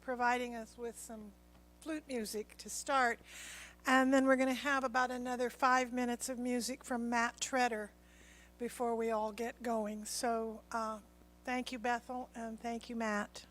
providing us with some flute music to start. And then we're going to have about another 5 minutes of music from Matt Treader before we all get going. So thank you, Bethel, and thank you, Matt.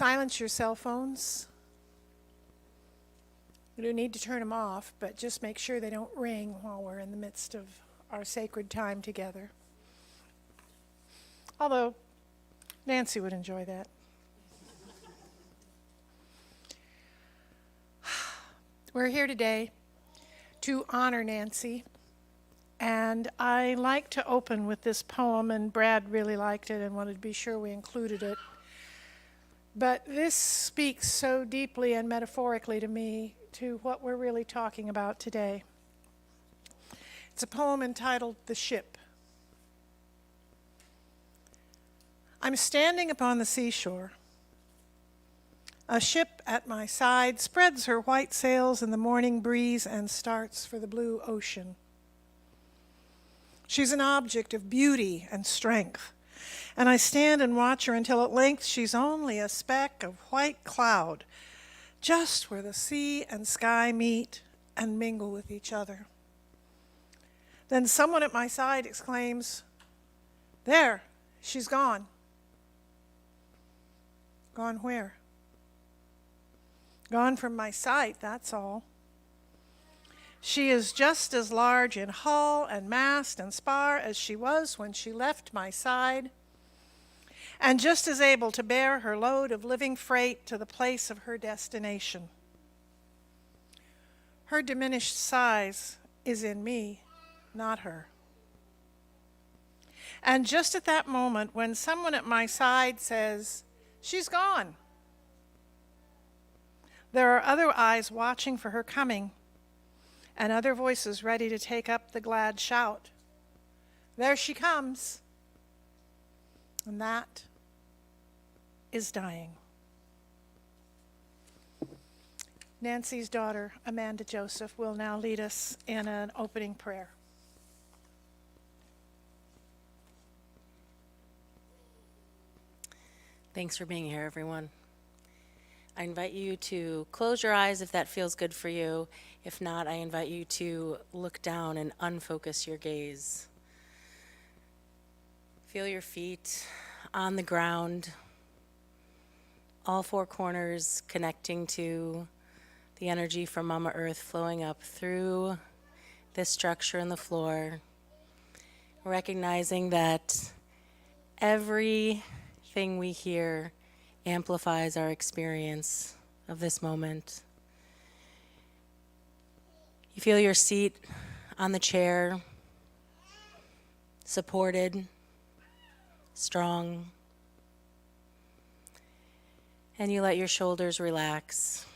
silence your cell phones. You don't need to turn them off, but just make sure they don't ring while we're in the midst of our sacred time together. Although, Nancy would enjoy that. We're here today to honor Nancy, and I like to open with this poem, and Brad really liked it and wanted to be sure we included it. But this speaks so deeply and metaphorically to me to what we're really talking about today. It's a poem entitled "The Ship." I'm standing upon the seashore. A ship at my side spreads her white sails in the morning breeze and starts for the blue ocean. She's an object of beauty and strength, and I stand and watch her until at length she's only a speck of white cloud, just where the sea and sky meet and mingle with each other. Then someone at my side exclaims, "There, she's gone." Gone where? Gone from my sight, that's all. She is just as large in hull and mast and spar as she was when she left my side, and just as able to bear her load of living freight to the place of her destination. Her diminished size is in me, not her. And just at that moment, when someone at my side says, "She's gone," there are other eyes watching for her coming, and other voices ready to take up the glad shout. There she comes. And that is dying. Nancy's daughter, Amanda Joseph, will now lead us in an opening prayer. Thanks for being here, everyone. I invite you to close your eyes if that feels good for you. If not, I invite you to look down and unfocus your gaze. Feel your feet on the ground, all four corners connecting to the energy from Mama Earth flowing up through this structure in the floor, recognizing that everything we hear amplifies our experience of this moment. You feel your seat on the chair, supported, strong, and you let your shoulders relax.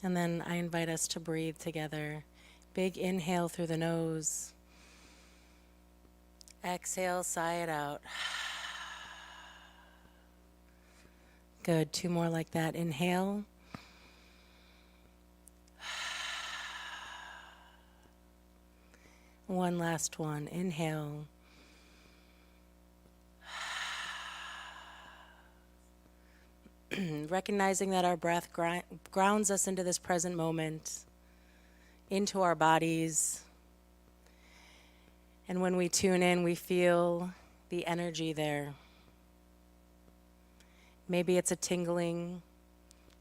And then I invite us to breathe together. Big inhale through the nose. Exhale, sigh it out. Good, 2 more like that. Inhale. One last one. Inhale. Recognizing that our breath grounds us into this present moment, into our bodies. And when we tune in, we feel the energy there. Maybe it's a tingling,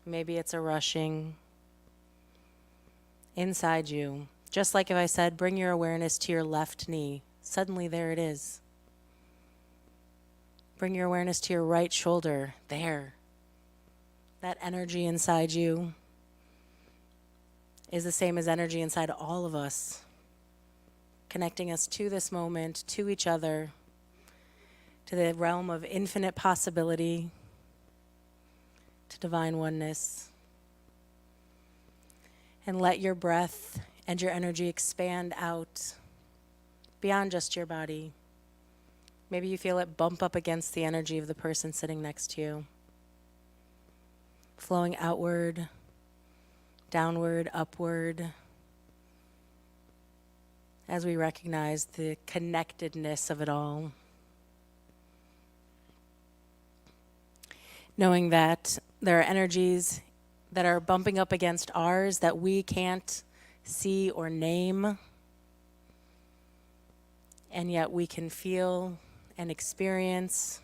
maybe it's a rushing inside you. Just like if I said, bring your awareness to your left knee. Suddenly there it is. Bring your awareness to your right shoulder. There. That energy inside you is the same as energy inside all of us, connecting us to this moment, to each other, to the realm of infinite possibility, to divine oneness. And let your breath and your energy expand out beyond just your body. Maybe you feel it bump up against the energy of the person sitting next to you, flowing outward, downward, upward, as we recognize the connectedness of it all. Knowing that there are energies that are bumping up against ours that we can't see or name, and yet we can feel and experience,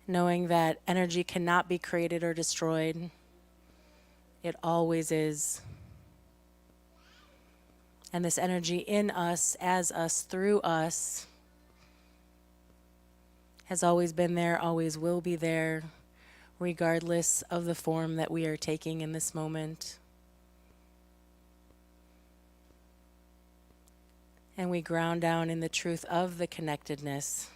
knowing that energy cannot be created or destroyed. It always is. And this energy in us, as us, through us, has always been there, always will be there, regardless of the form that we are taking in this moment. And we ground down in the truth of the connectedness,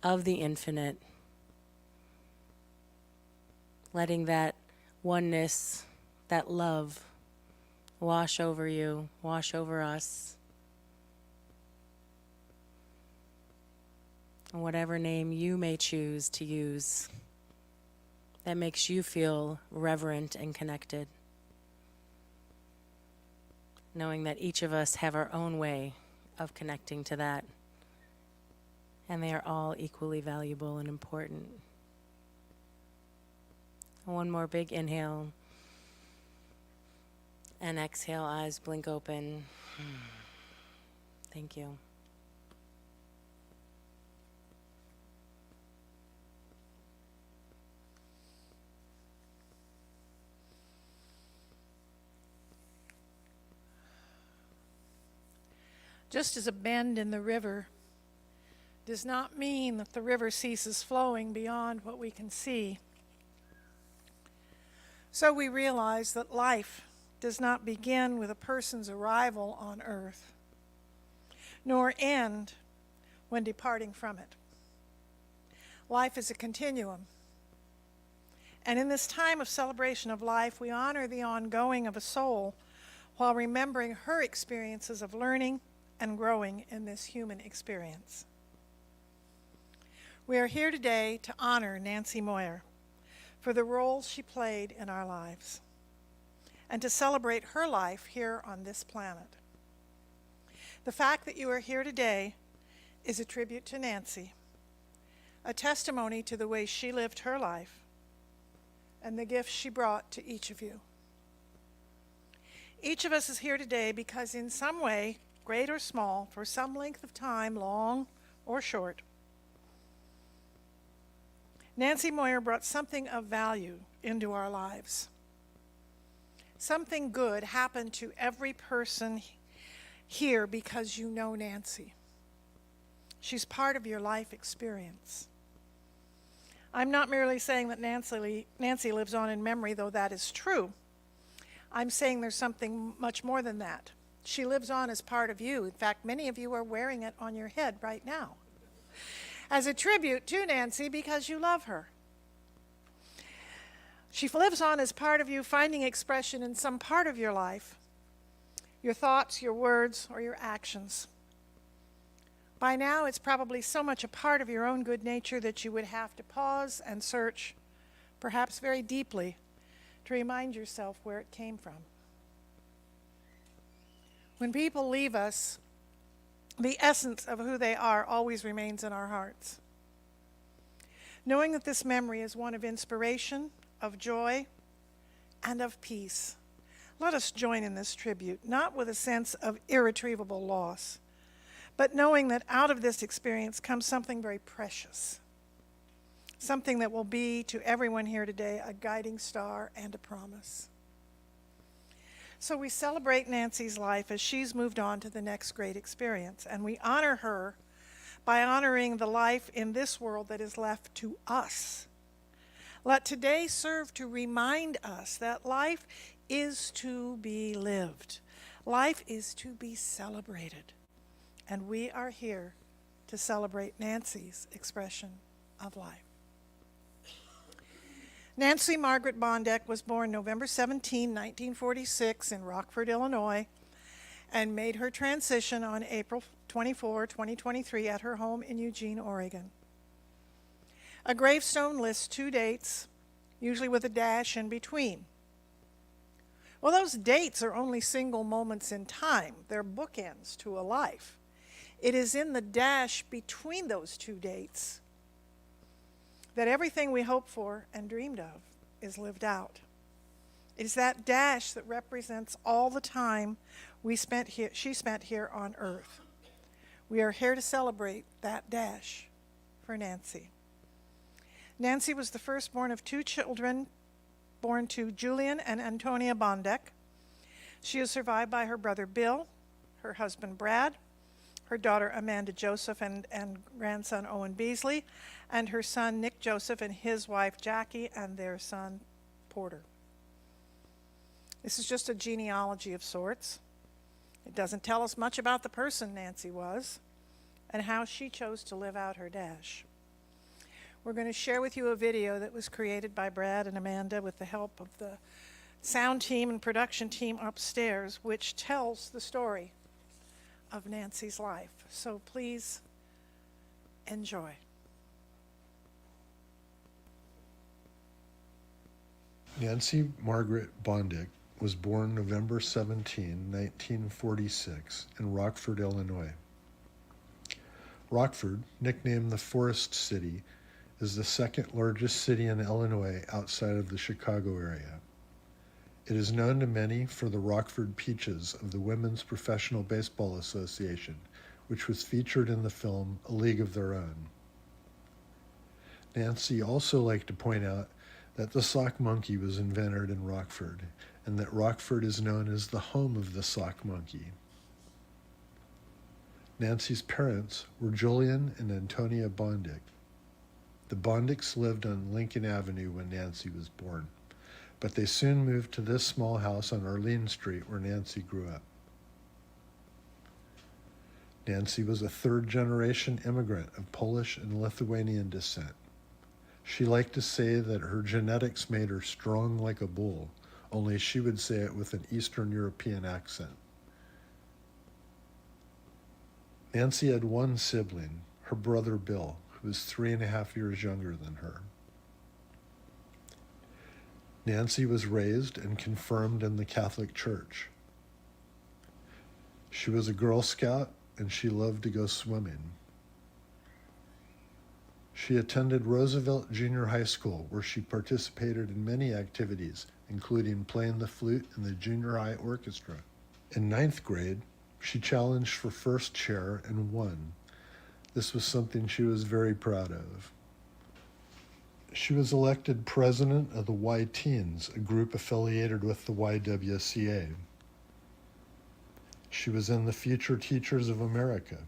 of the infinite, letting that oneness, that love, wash over you, wash over us. Whatever name you may choose to use that makes you feel reverent and connected. Knowing that each of us have our own way of connecting to that. And they are all equally valuable and important. One more big inhale. And exhale, eyes blink open. Thank you. Just as a bend in the river does not mean that the river ceases flowing beyond what we can see, so we realize that life does not begin with a person's arrival on earth, nor end when departing from it. Life is a continuum. And in this time of celebration of life, we honor the ongoing of a soul while remembering her experiences of learning and growing in this human experience. We are here today to honor Nancy Moyer for the role she played in our lives and to celebrate her life here on this planet. The fact that you are here today is a tribute to Nancy, a testimony to the way she lived her life and the gifts she brought to each of you. Each of us is here today because in some way, great or small, for some length of time, long or short, Nancy Moyer brought something of value into our lives. Something good happened to every person here because you know Nancy. She's part of your life experience. I'm not merely saying that Nancy lives on in memory, though that is true. I'm saying there's something much more than that. She lives on as part of you. In fact, many of you are wearing it on your head right now as a tribute to Nancy because you love her. She lives on as part of you, finding expression in some part of your life, your thoughts, your words, or your actions. By now, it's probably so much a part of your own good nature that you would have to pause and search, perhaps very deeply, to remind yourself where it came from. When people leave us, the essence of who they are always remains in our hearts. Knowing that this memory is one of inspiration, of joy, and of peace, let us join in this tribute, not with a sense of irretrievable loss, but knowing that out of this experience comes something very precious, something that will be to everyone here today a guiding star and a promise. So we celebrate Nancy's life as she's moved on to the next great experience, and we honor her by honoring the life in this world that is left to us. Let today serve to remind us that life is to be lived. Life is to be celebrated. And we are here to celebrate Nancy's expression of life. Nancy Margaret Bondeck was born November 17, 1946 in Rockford, Illinois, and made her transition on April 24, 2023 at her home in Eugene, Oregon. A gravestone lists 2 dates, usually with a dash in between. Well, those dates are only single moments in time. They're bookends to a life. It is in the dash between those 2 dates that everything we hoped for and dreamed of is lived out. It is that dash that represents all the time she spent here on Earth. We are here to celebrate that dash for Nancy. Nancy was the firstborn of two children born to Julian and Antonia Bondek. She is survived by her brother Bill, her husband Brad, her daughter Amanda Joseph and grandson Owen Beasley, and her son Nick Joseph and his wife Jackie and their son Porter. This is just a genealogy of sorts. It doesn't tell us much about the person Nancy was and how she chose to live out her dash. We're going to share with you a video that was created by Brad and Amanda with the help of the sound team and production team upstairs, which tells the story of Nancy's life. So please enjoy. Nancy Margaret Bondick was born November 17, 1946, in Rockford, Illinois. Rockford, nicknamed the Forest City, is the second largest city in Illinois outside of the Chicago area. It is known to many for the Rockford Peaches of the Women's Professional Baseball Association, which was featured in the film A League of Their Own. Nancy also liked to point out that the sock monkey was invented in Rockford, and that Rockford is known as the home of the sock monkey. Nancy's parents were Julian and Antonia Bondick. The Bondicks lived on Lincoln Avenue when Nancy was born, but they soon moved to this small house on Arlene Street where Nancy grew up. Nancy was a third-generation immigrant of Polish and Lithuanian descent. She liked to say that her genetics made her strong like a bull, only she would say it with an Eastern European accent. Nancy had one sibling, her brother Bill, who was 3.5 years younger than her. Nancy was raised and confirmed in the Catholic Church. She was a Girl Scout and she loved to go swimming. She attended Roosevelt Junior High School, where she participated in many activities, including playing the flute in the junior high orchestra. In 9th grade, she challenged for first chair and won. This was something she was very proud of. She was elected president of the Y-Teens, a group affiliated with the YWCA. She was in the Future Teachers of America.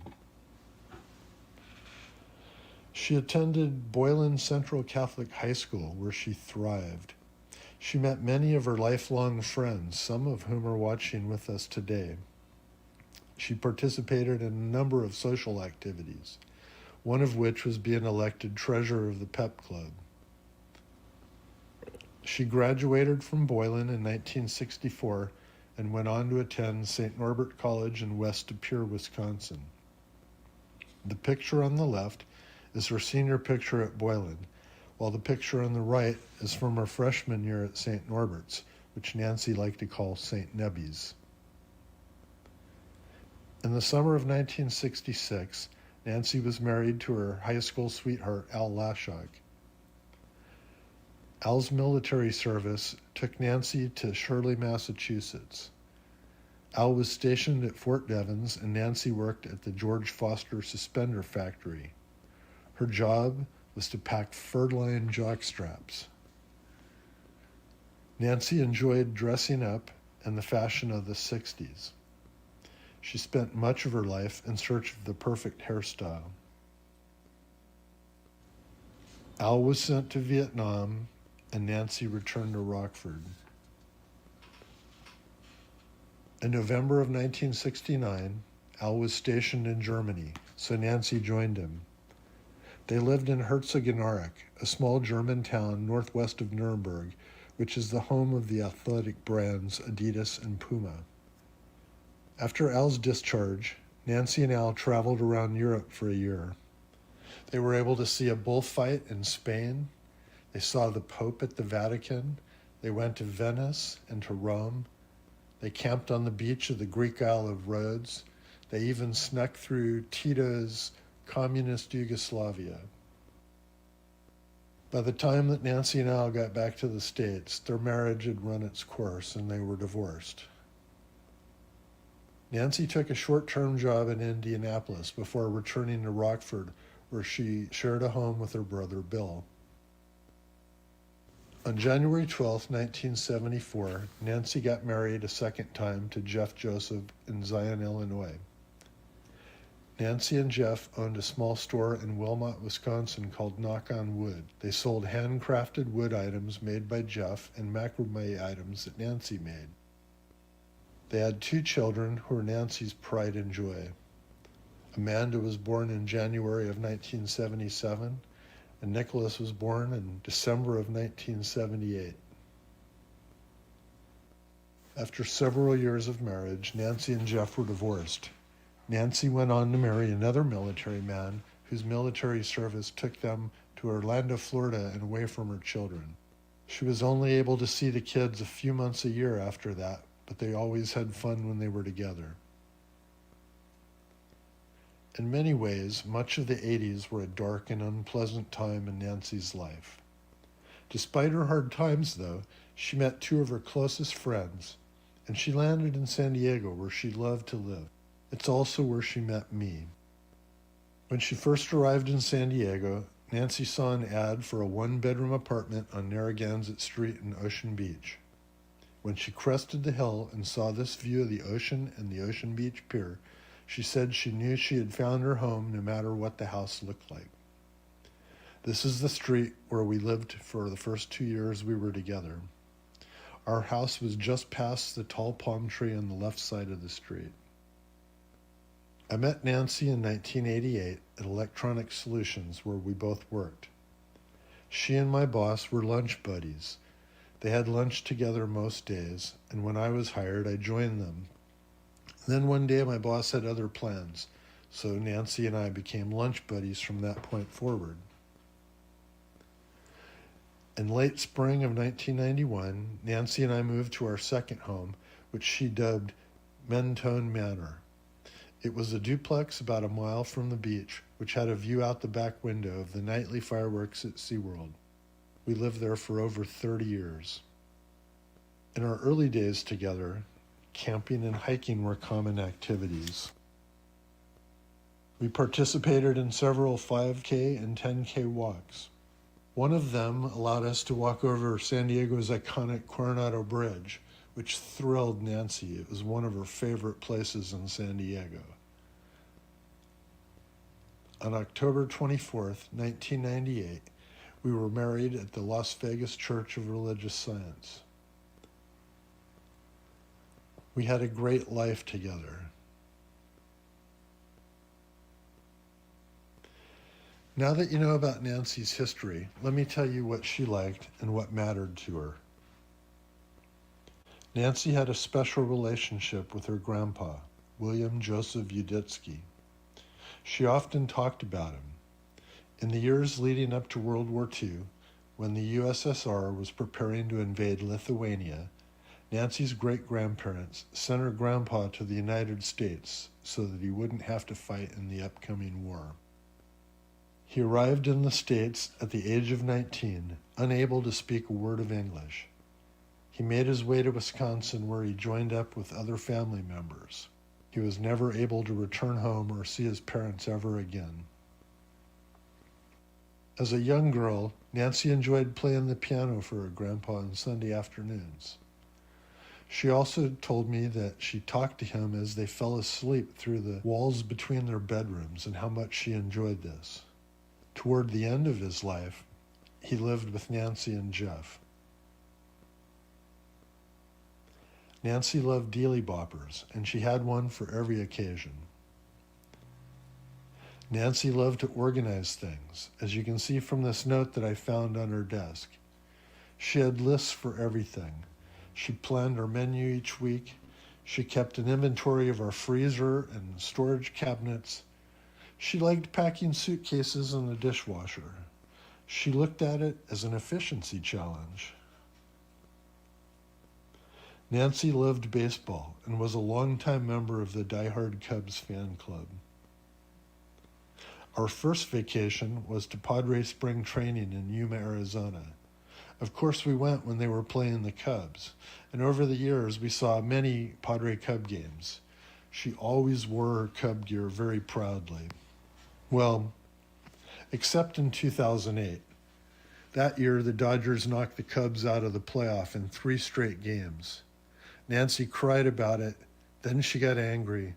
She attended Boylan Central Catholic High School, where she thrived. She met many of her lifelong friends, some of whom are watching with us today. She participated in a number of social activities, one of which was being elected treasurer of the Pep Club. She graduated from Boylan in 1964 and went on to attend St. Norbert College in West De Pere, Wisconsin. The picture on the left is her senior picture at Boylan, while the picture on the right is from her freshman year at St. Norbert's, which Nancy liked to call St. Nebby's. In the summer of 1966, Nancy was married to her high school sweetheart, Al Lashog. Al's military service took Nancy to Shirley, Massachusetts. Al was stationed at Fort Devens, and Nancy worked at the George Foster Suspender Factory. Her job was to pack fur-lined jockstraps. Nancy enjoyed dressing up and the fashion of the 60s. She spent much of her life in search of the perfect hairstyle. Al was sent to Vietnam, and Nancy returned to Rockford. In November of 1969, Al was stationed in Germany, so Nancy joined him. They lived in Herzogenaurach, a small German town northwest of Nuremberg, which is the home of the athletic brands Adidas and Puma. After Al's discharge, Nancy and Al traveled around Europe for a year. They were able to see a bullfight in Spain. They saw the Pope at the Vatican. They went to Venice and to Rome. They camped on the beach of the Greek Isle of Rhodes. They even snuck through Tito's communist Yugoslavia. By the time that Nancy and Al got back to the States, their marriage had run its course and they were divorced. Nancy took a short-term job in Indianapolis before returning to Rockford, where she shared a home with her brother Bill. On January 12, 1974, Nancy got married a second time to Jeff Joseph in Zion, Illinois. Nancy and Jeff owned a small store in Wilmot, Wisconsin called Knock on Wood. They sold handcrafted wood items made by Jeff and macrame items that Nancy made. They had 2 children who were Nancy's pride and joy. Amanda was born in January of 1977, and Nicholas was born in December of 1978. After several years of marriage, Nancy and Jeff were divorced. Nancy went on to marry another military man whose military service took them to Orlando, Florida, and away from her children. She was only able to see the kids a few months a year after that, but they always had fun when they were together. In many ways, much of the 80s were a dark and unpleasant time in Nancy's life. Despite her hard times, though, she met 2 of her closest friends, and she landed in San Diego, where she loved to live. It's also where she met me. When she first arrived in San Diego, Nancy saw an ad for a 1-bedroom apartment on Narragansett Street in Ocean Beach. When she crested the hill and saw this view of the ocean and the Ocean Beach Pier, she said she knew she had found her home no matter what the house looked like. This is the street where we lived for the first 2 years we were together. Our house was just past the tall palm tree on the left side of the street. I met Nancy in 1988 at Electronic Solutions, where we both worked. She and my boss were lunch buddies. They had lunch together most days, and when I was hired, I joined them. Then one day my boss had other plans, so Nancy and I became lunch buddies from that point forward. In late spring of 1991, Nancy and I moved to our second home, which she dubbed Mentone Manor. It was a duplex about a mile from the beach, which had a view out the back window of the nightly fireworks at SeaWorld. We lived there for over 30 years. In our early days together, camping and hiking were common activities. We participated in several 5K and 10K walks. One of them allowed us to walk over San Diego's iconic Coronado Bridge, which thrilled Nancy. It was one of her favorite places in San Diego. On October 24th, 1998, we were married at the Las Vegas Church of Religious Science. We had a great life together. Now that you know about Nancy's history, let me tell you what she liked and what mattered to her. Nancy had a special relationship with her grandpa, William Joseph Uditsky. She often talked about him. In the years leading up to World War II, when the USSR was preparing to invade Lithuania, Nancy's great-grandparents sent her grandpa to the United States so that he wouldn't have to fight in the upcoming war. He arrived in the States at the age of 19, unable to speak a word of English. He made his way to Wisconsin, where he joined up with other family members. He was never able to return home or see his parents ever again. As a young girl, Nancy enjoyed playing the piano for her grandpa on Sunday afternoons. She also told me that she talked to him as they fell asleep through the walls between their bedrooms and how much she enjoyed this. Toward the end of his life, he lived with Nancy and Jeff. Nancy loved dealy boppers, and she had one for every occasion. Nancy loved to organize things, as you can see from this note that I found on her desk. She had lists for everything. She planned our menu each week. She kept an inventory of our freezer and storage cabinets. She liked packing suitcases in the dishwasher. She looked at it as an efficiency challenge. Nancy loved baseball and was a longtime member of the Die-Hard Cubs fan club. Our first vacation was to Padre Spring Training in Yuma, Arizona. Of course, we went when they were playing the Cubs, and over the years we saw many Padre Cub games. She always wore her Cub gear very proudly. Well, except in 2008. That year, the Dodgers knocked the Cubs out of the playoff in 3 straight games. Nancy cried about it, then she got angry.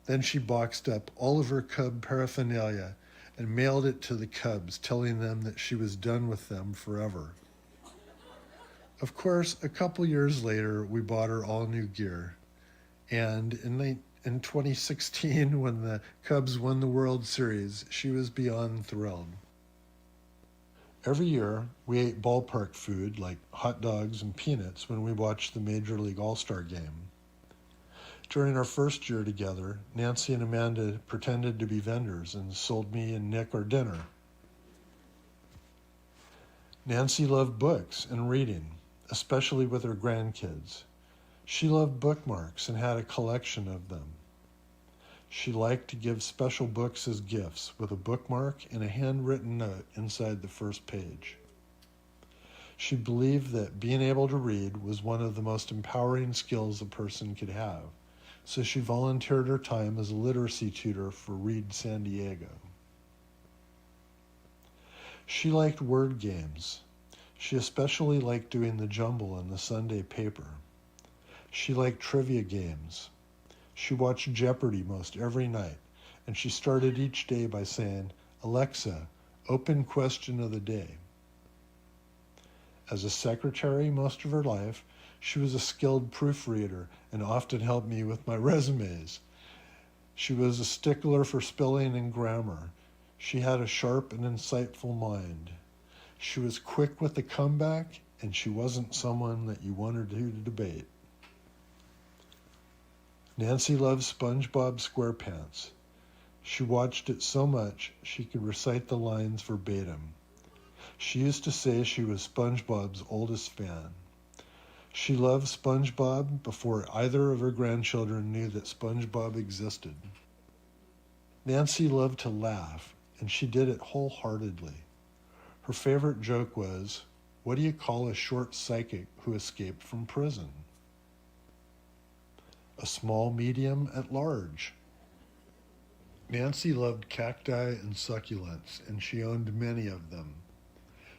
Then she boxed up all of her Cub paraphernalia and mailed it to the Cubs, telling them that she was done with them forever. Of course, a couple years later, we bought her all new gear. And in 2016, when the Cubs won the World Series, she was beyond thrilled. Every year, we ate ballpark food like hot dogs and peanuts when we watched the Major League All-Star game. During our first year together, Nancy and Amanda pretended to be vendors and sold me and Nick our dinner. Nancy loved books and reading, especially with her grandkids. She loved bookmarks and had a collection of them. She liked to give special books as gifts with a bookmark and a handwritten note inside the first page. She believed that being able to read was one of the most empowering skills a person could have, so she volunteered her time as a literacy tutor for Read San Diego. She liked word games. She especially liked doing the jumble in the Sunday paper. She liked trivia games. She watched Jeopardy most every night, and she started each day by saying, "Alexa, open question of the day." As a secretary most of her life, she was a skilled proofreader and often helped me with my resumes. She was a stickler for spelling and grammar. She had a sharp and insightful mind. She was quick with the comeback, and she wasn't someone that you wanted to debate. Nancy loved SpongeBob SquarePants. She watched it so much she could recite the lines verbatim. She used to say she was SpongeBob's oldest fan. She loved SpongeBob before either of her grandchildren knew that SpongeBob existed. Nancy loved to laugh, and she did it wholeheartedly. Her favorite joke was, "What do you call a short psychic who escaped from prison?" A small medium at large. Nancy loved cacti and succulents, and she owned many of them.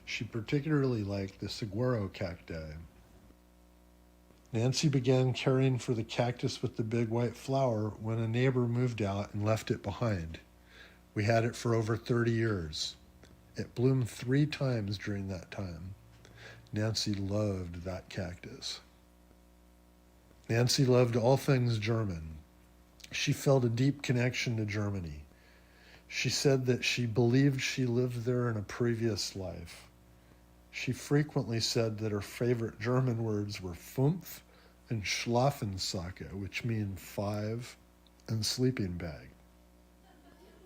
She particularly liked the saguaro cacti. Nancy began caring for the cactus with the big white flower when a neighbor moved out and left it behind. We had it for over 30 years. It bloomed 3 times during that time. Nancy loved that cactus. Nancy loved all things German. She felt a deep connection to Germany. She said that she believed she lived there in a previous life. She frequently said that her favorite German words were Fünf and Schlafensack, which mean 5, and sleeping bag.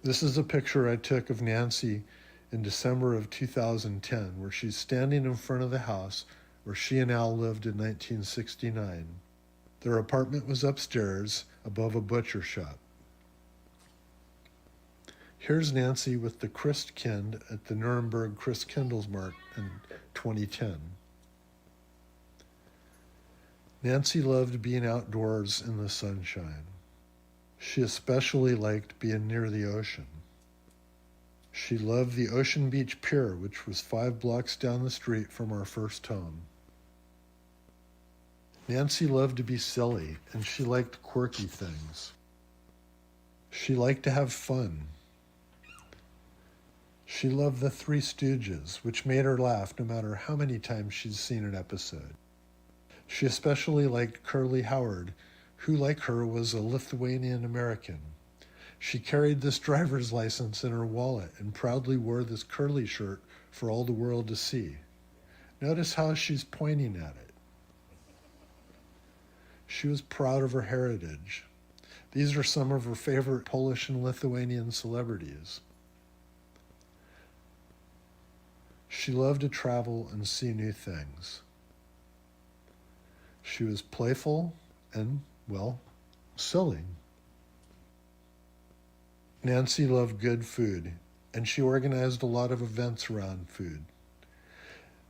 This is a picture I took of Nancy in December of 2010, where she's standing in front of the house where she and Al lived in 1969. Their apartment was upstairs above a butcher shop. Here's Nancy with the Christkind at the Nuremberg Christkindlesmarkt in 2010. Nancy loved being outdoors in the sunshine. She especially liked being near the ocean. She loved the Ocean Beach Pier, which was 5 blocks down the street from our first home. Nancy loved to be silly, and she liked quirky things. She liked to have fun. She loved the Three Stooges, which made her laugh no matter how many times she'd seen an episode. She especially liked Curly Howard, who, like her, was a Lithuanian American. She carried this driver's license in her wallet and proudly wore this curly shirt for all the world to see. Notice how she's pointing at it. She was proud of her heritage. These are some of her favorite Polish and Lithuanian celebrities. She loved to travel and see new things. She was playful and, well, silly. Nancy loved good food, and she organized a lot of events around food.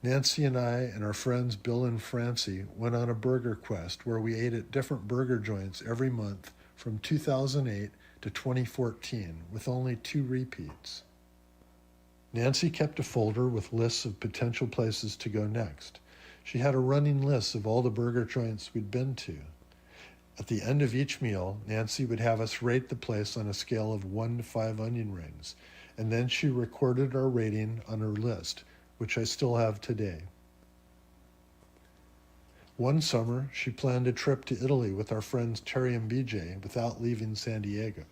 Nancy and I and our friends Bill and Francie went on a burger quest where we ate at different burger joints every month from 2008 to 2014, with only 2 repeats. Nancy kept a folder with lists of potential places to go next. She had a running list of all the burger joints we'd been to. At the end of each meal, Nancy would have us rate the place on a scale of 1 to 5 onion rings, and then she recorded our rating on her list, which I still have today. One summer, she planned a trip to Italy with our friends Terry and BJ without leaving San Diego.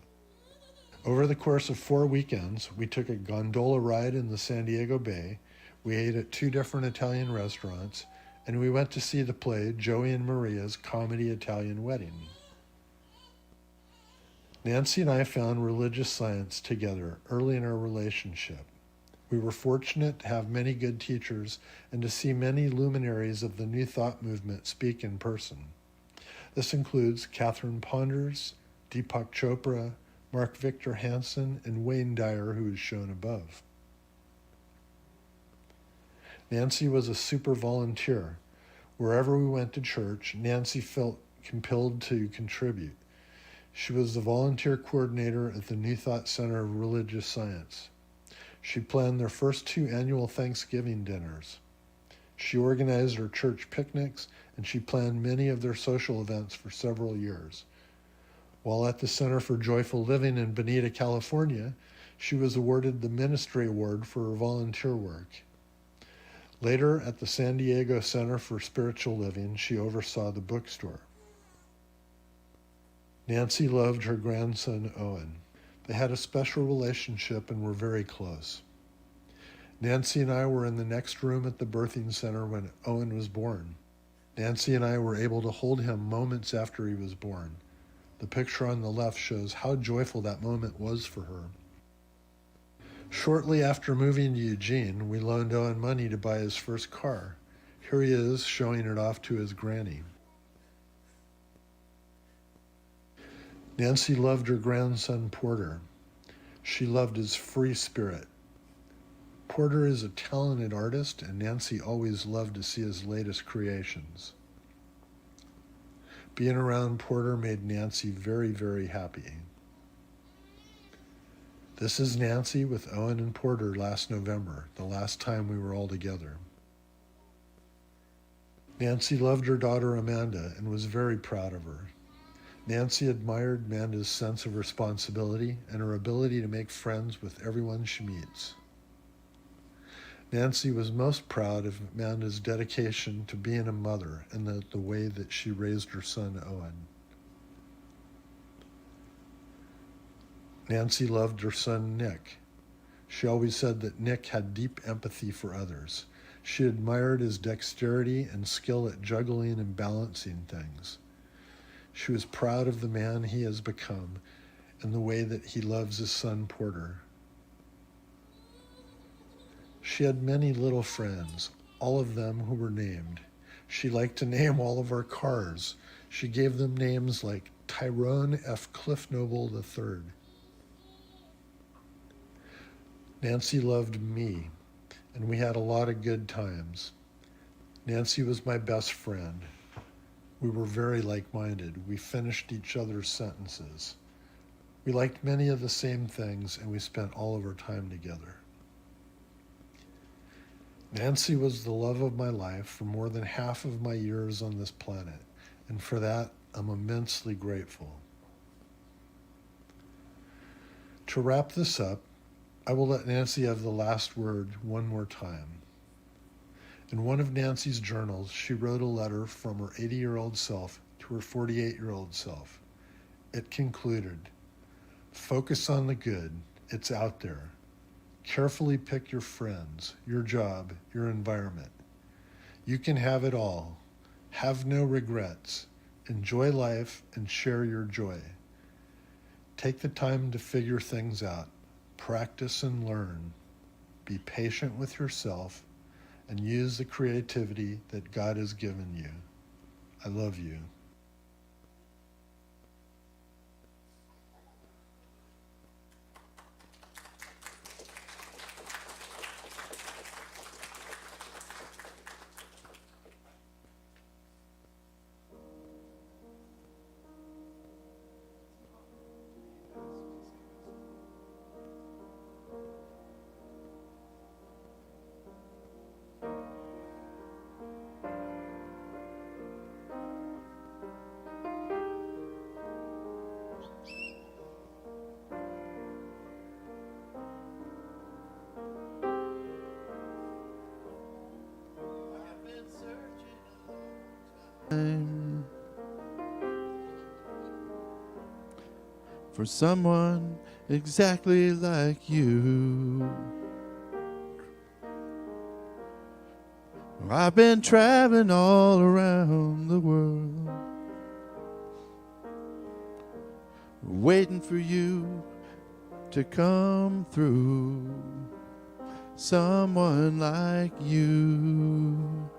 Over the course of 4 weekends, we took a gondola ride in the San Diego Bay, we ate at 2 different Italian restaurants, and we went to see the play Joey and Maria's Comedy Italian Wedding. Nancy and I found religious science together early in our relationship. We were fortunate to have many good teachers and to see many luminaries of the New Thought movement speak in person. This includes Catherine Ponders, Deepak Chopra, Mark Victor Hansen, and Wayne Dyer, who is shown above. Nancy was a super volunteer. Wherever we went to church, Nancy felt compelled to contribute. She was the volunteer coordinator at the New Thought Center of Religious Science. She planned their first 2 annual Thanksgiving dinners. She organized our church picnics, and she planned many of their social events for several years. While at the Center for Joyful Living in Bonita, California, she was awarded the Ministry Award for her volunteer work. Later, at the San Diego Center for Spiritual Living, she oversaw the bookstore. Nancy loved her grandson, Owen. They had a special relationship and were very close. Nancy and I were in the next room at the birthing center when Owen was born. Nancy and I were able to hold him moments after he was born. The picture on the left shows how joyful that moment was for her. Shortly after moving to Eugene, we loaned Owen money to buy his first car. Here he is showing it off to his granny. Nancy loved her grandson, Porter. She loved his free spirit. Porter is a talented artist, and Nancy always loved to see his latest creations. Being around Porter made Nancy very, very happy. This is Nancy with Owen and Porter last November, the last time we were all together. Nancy loved her daughter Amanda and was very proud of her. Nancy admired Amanda's sense of responsibility and her ability to make friends with everyone she meets. Nancy was most proud of Amanda's dedication to being a mother and the way that she raised her son Owen. Nancy loved her son Nick. She always said that Nick had deep empathy for others. She admired his dexterity and skill at juggling and balancing things. She was proud of the man he has become and the way that he loves his son Porter. She had many little friends, all of them who were named. She liked to name all of our cars. She gave them names like Tyrone F. Cliff Noble III. Nancy loved me, and we had a lot of good times. Nancy was my best friend. We were very like-minded. We finished each other's sentences. We liked many of the same things, and we spent all of our time together. Nancy was the love of my life for more than half of my years on this planet, and for that, I'm immensely grateful. To wrap this up, I will let Nancy have the last word one more time. In one of Nancy's journals, she wrote a letter from her 80-year-old self to her 48-year-old self. It concluded, "Focus on the good. It's out there. Carefully pick your friends, your job, your environment. You can have it all. Have no regrets. Enjoy life and share your joy. Take the time to figure things out. Practice and learn. Be patient with yourself and use the creativity that God has given you. I love you." for someone exactly like you. I've been traveling all around the world, waiting for you to come through. Someone like you,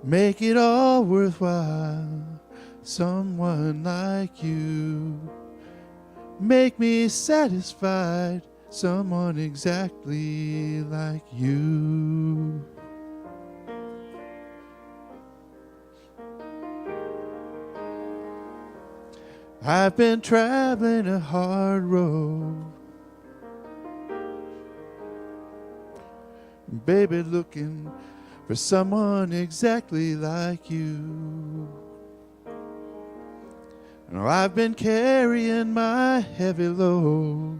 make it all worthwhile. Someone like you, make me satisfied. Someone exactly like you. I've been traveling a hard road, baby, looking for someone exactly like you. Now I've been carrying my heavy load,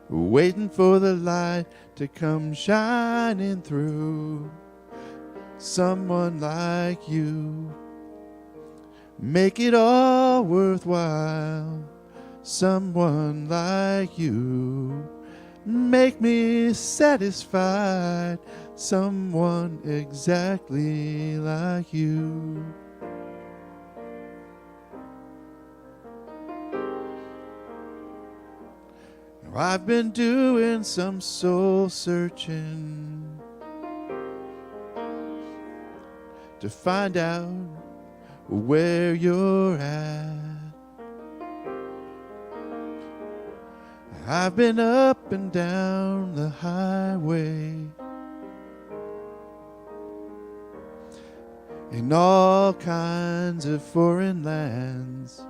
waiting for the light to come shining through. Someone like you, make it all worthwhile. Someone like you, make me satisfied. Someone exactly like you. Now I've been doing some soul searching to find out where you're at. I've been up and down the highway in all kinds of foreign lands.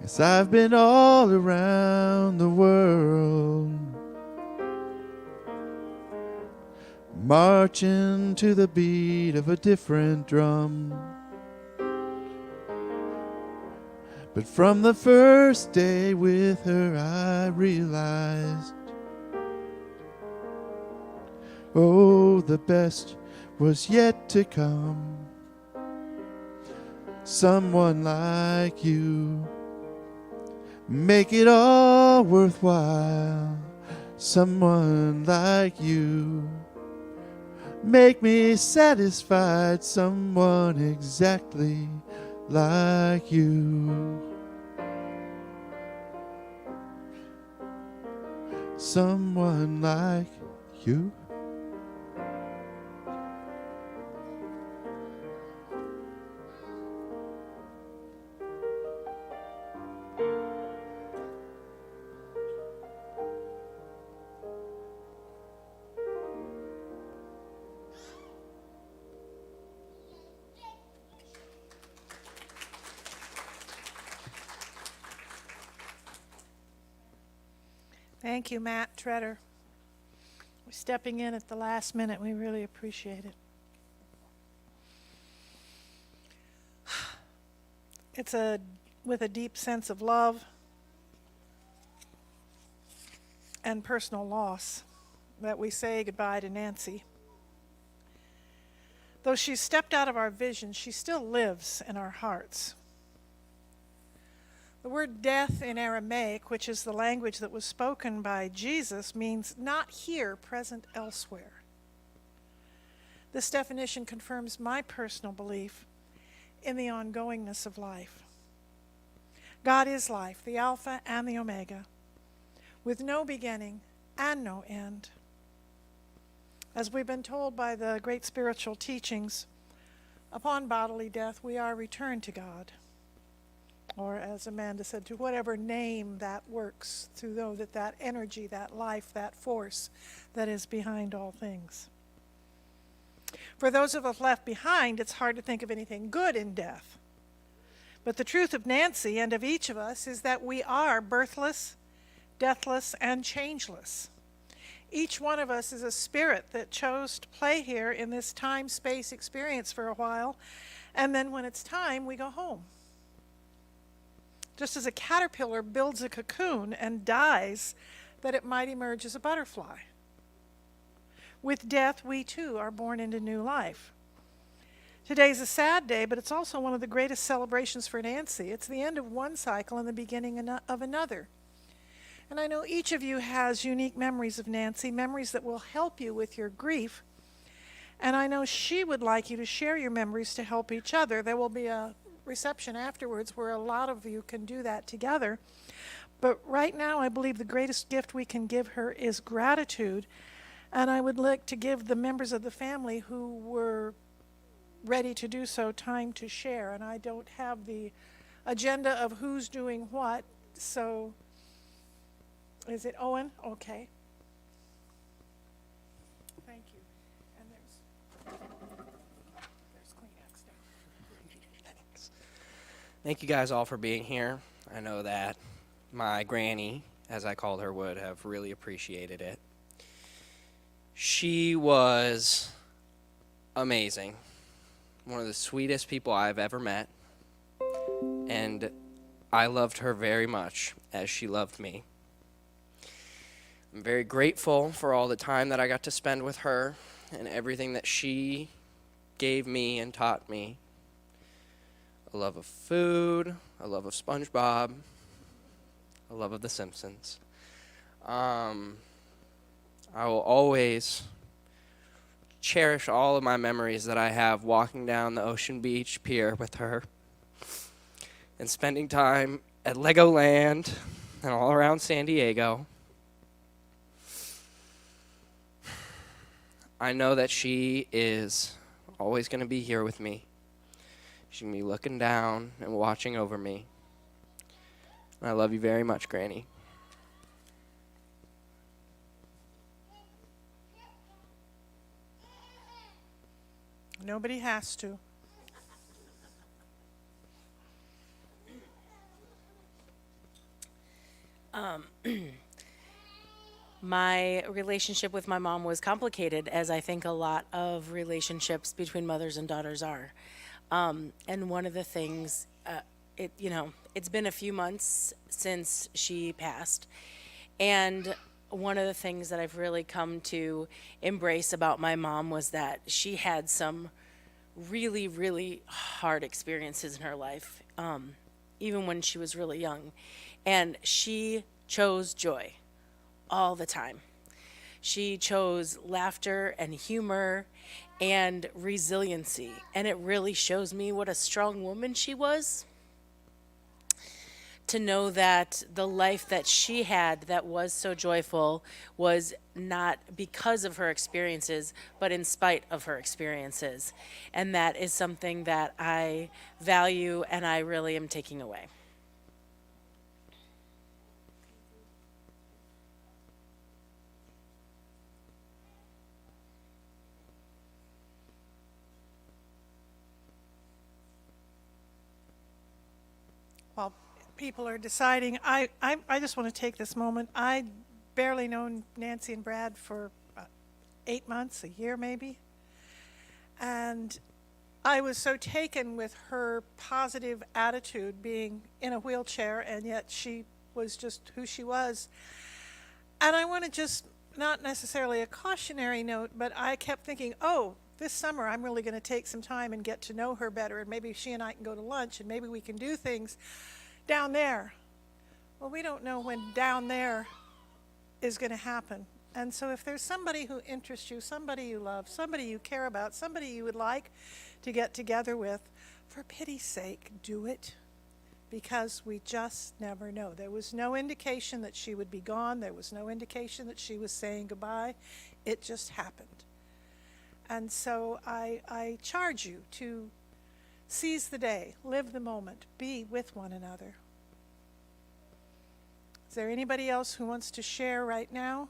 Yes, I've been all around the world, marching to the beat of a different drum. But from the first day with her I realized, oh, the best was yet to come. Someone like you, make it all worthwhile. Someone like you, make me satisfied. Someone exactly like you. Someone like you. Thank you, Matt Treader. Stepping in at the last minute, we really appreciate it. It's with a deep sense of love and personal loss that we say goodbye to Nancy. Though she's stepped out of our vision, she still lives in our hearts. The word death in Aramaic, which is the language that was spoken by Jesus, means not here, present elsewhere. This definition confirms my personal belief in the ongoingness of life. God is life, the Alpha and the Omega, with no beginning and no end. As we've been told by the great spiritual teachings, upon bodily death we are returned to God. Or as Amanda said, to whatever name that works, to know that energy, that life, that force that is behind all things. For those of us left behind, it's hard to think of anything good in death. But the truth of Nancy and of each of us is that we are birthless, deathless, and changeless. Each one of us is a spirit that chose to play here in this time-space experience for a while, and then when it's time, we go home. Just as a caterpillar builds a cocoon and dies that it might emerge as a butterfly. With death, we too are born into new life. Today's a sad day, but it's also one of the greatest celebrations for Nancy. It's the end of one cycle and the beginning of another. And I know each of you has unique memories of Nancy, memories that will help you with your grief. And I know she would like you to share your memories to help each other. There will be a reception afterwards where a lot of you can do that together. But right now, I believe the greatest gift we can give her is gratitude. And I would like to give the members of the family who were ready to do so time to share. And I don't have the agenda of who's doing what, so is it Owen? Okay. Thank you. And there's Kleenex down. Thank you guys all for being here. I know that my granny, as I called her, would have really appreciated it. She was amazing. One of the sweetest people I've ever met. And I loved her very much as she loved me. I'm very grateful for all the time that I got to spend with her and everything that she gave me and taught me. A love of food, a love of SpongeBob, a love of The Simpsons. I will always cherish all of my memories that I have walking down the Ocean Beach Pier with her and spending time at Legoland and all around San Diego. I know that she is always going to be here with me. She's going to be looking down and watching over me. And I love you very much, Granny. Nobody has to. My relationship with my mom was complicated, as I think a lot of relationships between mothers and daughters are. And one of the things, it's been a few months since she passed. And one of the things that I've really come to embrace about my mom was that she had some really, really hard experiences in her life, even when she was really young. And she chose joy all the time. She chose laughter and humor and resiliency. And it really shows me what a strong woman she was. To know that the life that she had that was so joyful was not because of her experiences, but in spite of her experiences. And that is something that I value and I really am taking away. While people are deciding, I just want to take this moment. I barely known Nancy and Brad for 8 months, a year maybe. And I was so taken with her positive attitude, being in a wheelchair, and yet she was just who she was. And I want to just, not necessarily a cautionary note, but I kept thinking, oh, this summer I'm really going to take some time and get to know her better, and maybe she and I can go to lunch, and maybe we can do things down there. Well, we don't know when down there is going to happen. And so if there's somebody who interests you, somebody you love, somebody you care about, somebody you would like to get together with, for pity's sake, do it. Because we just never know. There was no indication that she would be gone. There was no indication that she was saying goodbye. It just happened. And so I charge you to seize the day, live the moment, be with one another. Is there anybody else who wants to share right now?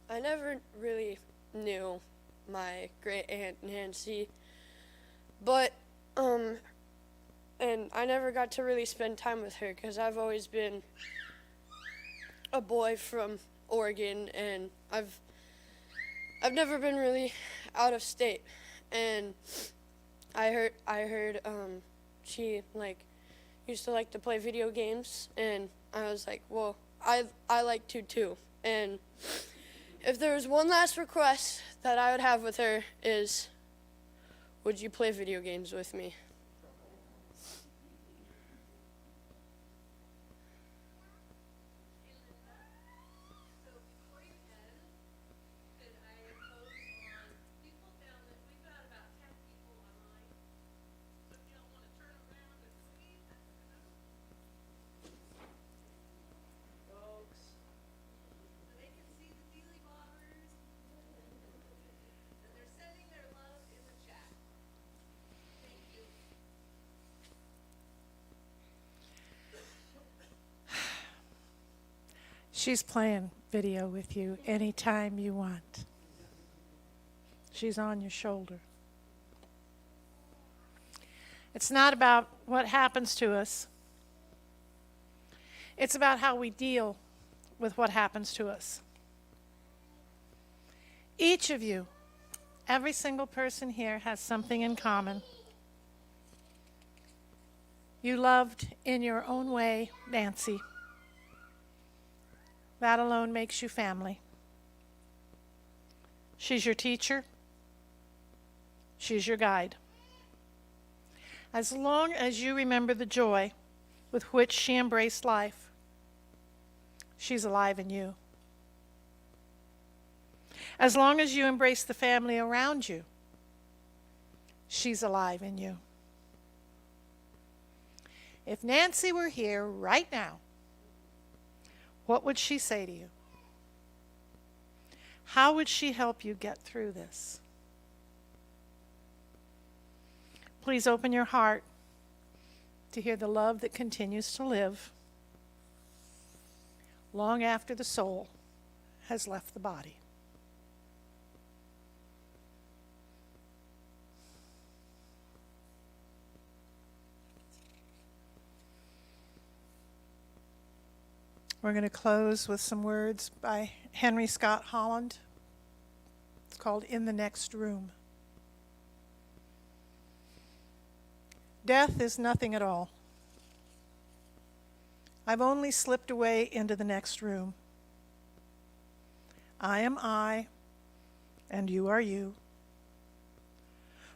I never really knew my great aunt Nancy, but and I never got to really spend time with her because I've always been a boy from Oregon, and I've never been really out of state. And I heard she used to like to play video games, and I was like, well, I like to too. And if there was one last request that I would have with her is, would you play video games with me? She's playing video with you anytime you want. She's on your shoulder. It's not about what happens to us. It's about how we deal with what happens to us. Each of you, every single person here, has something in common. You loved in your own way Nancy. That alone makes you family. She's your teacher. She's your guide. As long as you remember the joy with which she embraced life, she's alive in you. As long as you embrace the family around you, she's alive in you. If Nancy were here right now, what would she say to you? How would she help you get through this? Please open your heart to hear the love that continues to live long after the soul has left the body. We're going to close with some words by Henry Scott Holland. It's called In the Next Room. Death is nothing at all. I've only slipped away into the next room. I am I, and you are you.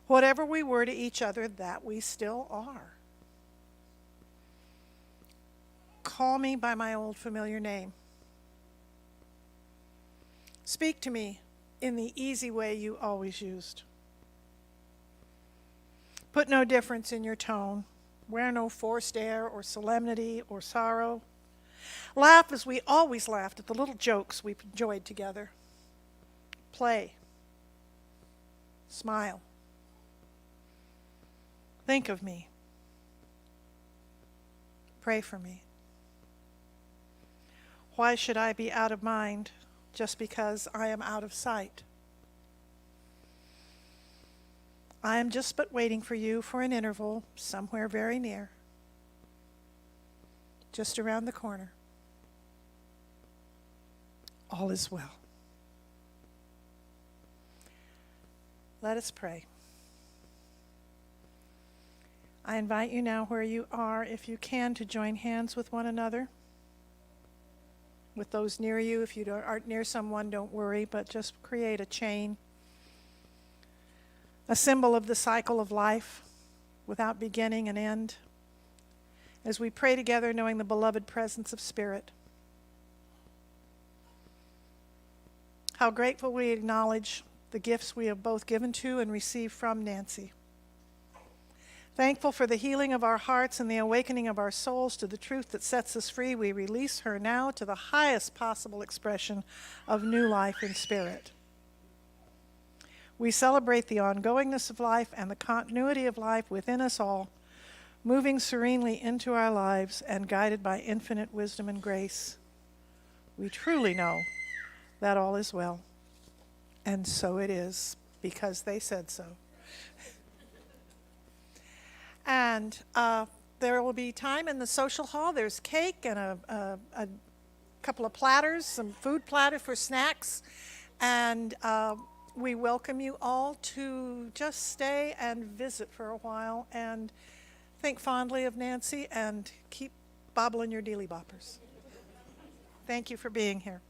Whatever we were to each other, that we still are. Call me by my old familiar name. Speak to me in the easy way you always used. Put no difference in your tone. Wear no forced air or solemnity or sorrow. Laugh as we always laughed at the little jokes we've enjoyed together. Play. Smile. Think of me. Pray for me. Why should I be out of mind just because I am out of sight? I am just but waiting for you for an interval somewhere very near, just around the corner. All is well. Let us pray. I invite you now, where you are, if you can, to join hands with one another. With those near you. If you aren't near someone, don't worry, but just create a chain. A symbol of the cycle of life without beginning and end. As we pray together, knowing the beloved presence of Spirit. How grateful we acknowledge the gifts we have both given to and received from Nancy. Thankful for the healing of our hearts and the awakening of our souls to the truth that sets us free, we release her now to the highest possible expression of new life in spirit. We celebrate the ongoingness of life and the continuity of life within us all, moving serenely into our lives and guided by infinite wisdom and grace. We truly know that all is well, and so it is, because they said so. And there will be time in the social hall. There's cake and a couple of platters, some food platter for snacks. And we welcome you all to just stay and visit for a while and think fondly of Nancy and keep bobbling your dealy boppers. Thank you for being here.